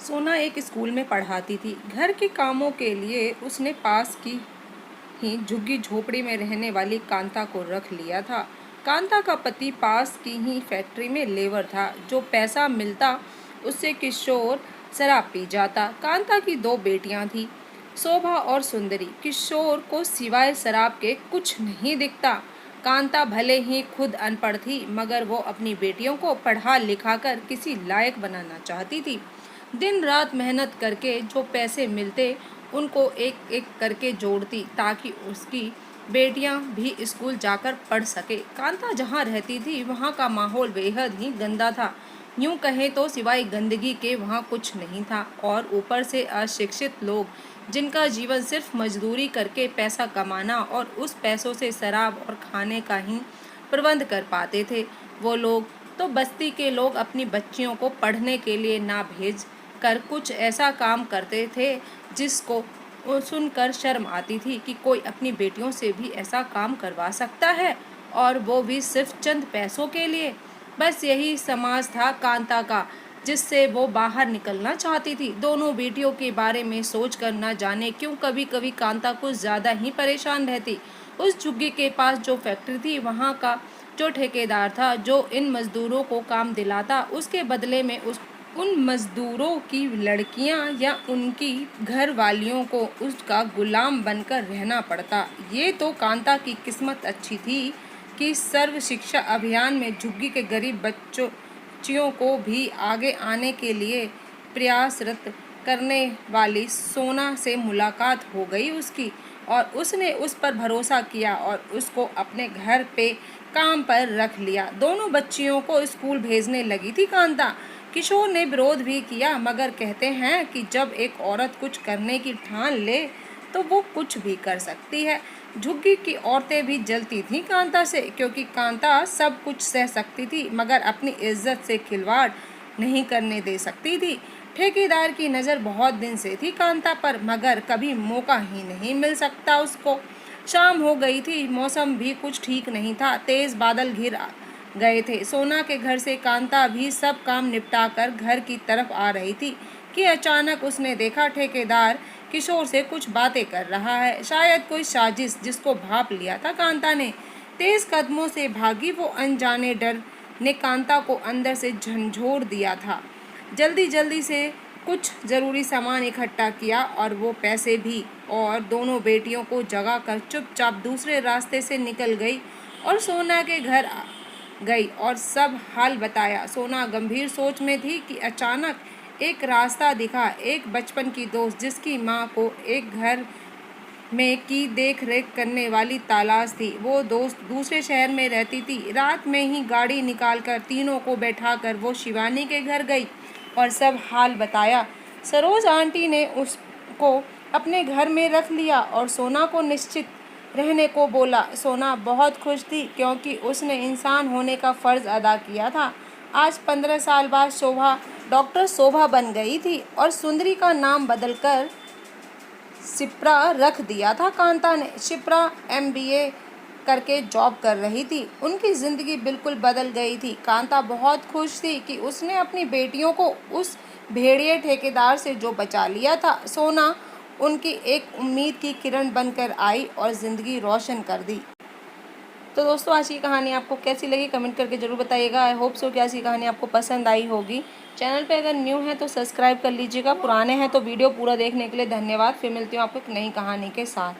सोना एक स्कूल में पढ़ाती थी। घर के कामों के लिए उसने पास की ही झुग्गी झोपड़ी में रहने वाली कांता को रख लिया था। कांता का पति पास की ही फैक्ट्री में लेबर था। जो पैसा मिलता उससे किशोर शराब पी जाता। कांता की दो बेटियां थीं, शोभा और सुंदरी। किशोर को सिवाय शराब के कुछ नहीं दिखता। कांता भले ही खुद अनपढ़ थी, मगर वो अपनी बेटियों को पढ़ा लिखा कर किसी लायक बनाना चाहती थी। दिन रात मेहनत करके जो पैसे मिलते उनको एक एक करके जोड़ती, ताकि उसकी बेटियां भी स्कूल जाकर पढ़ सके। कांता जहाँ रहती थी वहाँ का माहौल बेहद ही गंदा था। यूं कहें तो सिवाय गंदगी के वहाँ कुछ नहीं था। और ऊपर से अशिक्षित लोग, जिनका जीवन सिर्फ मजदूरी करके पैसा कमाना और उस पैसों से शराब और खाने का ही प्रबंध कर पाते थे। वो लोग तो बस्ती के लोग अपनी बच्चियों को पढ़ने के लिए ना भेज कर कुछ ऐसा काम करते थे जिसको सुनकर शर्म आती थी कि कोई अपनी बेटियों से भी ऐसा काम करवा सकता है, और वो भी सिर्फ चंद पैसों के लिए। बस यही समाज था कांता का, जिससे वो बाहर निकलना चाहती थी। दोनों बेटियों के बारे में सोचकर न जाने क्यों कभी कभी कांता कुछ ज़्यादा ही परेशान रहती। उस झुग्गी के पास जो फैक्ट्री थी, वहाँ का जो ठेकेदार था, जो इन मजदूरों को काम दिलाता, उसके बदले में उन मजदूरों की लड़कियां या उनकी घर वालियों को उसका गुलाम बनकर रहना पड़ता। ये तो कांता की किस्मत अच्छी थी कि सर्व शिक्षा अभियान में झुग्गी के गरीब बच्चियों को भी आगे आने के लिए प्रयासरत करने वाली सोना से मुलाकात हो गई उसकी, और उसने उस पर भरोसा किया और उसको अपने घर पे काम पर रख लिया। दोनों बच्चियों को स्कूल भेजने लगी थी कांता। किशोर ने विरोध भी किया, मगर कहते हैं कि जब एक औरत कुछ करने की ठान ले तो वो कुछ भी कर सकती है। झुग्गी की औरतें भी जलती थीं कांता से, क्योंकि कांता सब कुछ सह सकती थी, मगर अपनी इज्जत से खिलवाड़ नहीं करने दे सकती थी। ठेकेदार की नज़र बहुत दिन से थी कांता पर, मगर कभी मौका ही नहीं मिल सकता उसको। शाम हो गई थी, मौसम भी कुछ ठीक नहीं था। तेज बादल घिर गए थे। सोना के घर से कांता भी सब काम निपटाकर घर की तरफ आ रही थी कि अचानक उसने देखा ठेकेदार किशोर से कुछ बातें कर रहा है। शायद कोई साजिश, जिसको भांप लिया था कांता ने। तेज कदमों से भागी वो अनजाने डर ने कांता को अंदर से झंझोर दिया था। जल्दी जल्दी से कुछ ज़रूरी सामान इकट्ठा किया और वो पैसे भी, और दोनों बेटियों को जगा कर चुपचाप दूसरे रास्ते से निकल गई और सोना के घर गई और सब हाल बताया। सोना गंभीर सोच में थी कि अचानक एक रास्ता दिखा। एक बचपन की दोस्त, जिसकी माँ को एक घर में की देख रेख करने वाली तलाश थी। वो दोस्त दूसरे शहर में रहती थी। रात में ही गाड़ी निकालकर तीनों को बैठाकर वो शिवानी के घर गई और सब हाल बताया। सरोज आंटी ने उसको अपने घर में रख लिया और सोना को निश्चित रहने को बोला। सोना बहुत खुश थी, क्योंकि उसने इंसान होने का फ़र्ज़ अदा किया था। आज 15 साल बाद शोभा डॉक्टर शोभा बन गई थी और सुंदरी का नाम बदलकर शिप्रा रख दिया था कांता ने। शिप्रा MBA करके जॉब कर रही थी। उनकी ज़िंदगी बिल्कुल बदल गई थी। कांता बहुत खुश थी कि उसने अपनी बेटियों को उस भेड़िए ठेकेदार से जो बचा लिया था। सोना उनकी एक उम्मीद की किरण बनकर आई और ज़िंदगी रोशन कर दी। तो दोस्तों, आज की कहानी आपको कैसी लगी कमेंट करके ज़रूर बताइएगा। आई होप सो कि आज की कहानी आपको पसंद आई होगी। चैनल पे अगर न्यू है तो सब्सक्राइब कर लीजिएगा। पुराने हैं तो वीडियो पूरा देखने के लिए धन्यवाद। फिर मिलती हूँ आपको एक नई कहानी के साथ।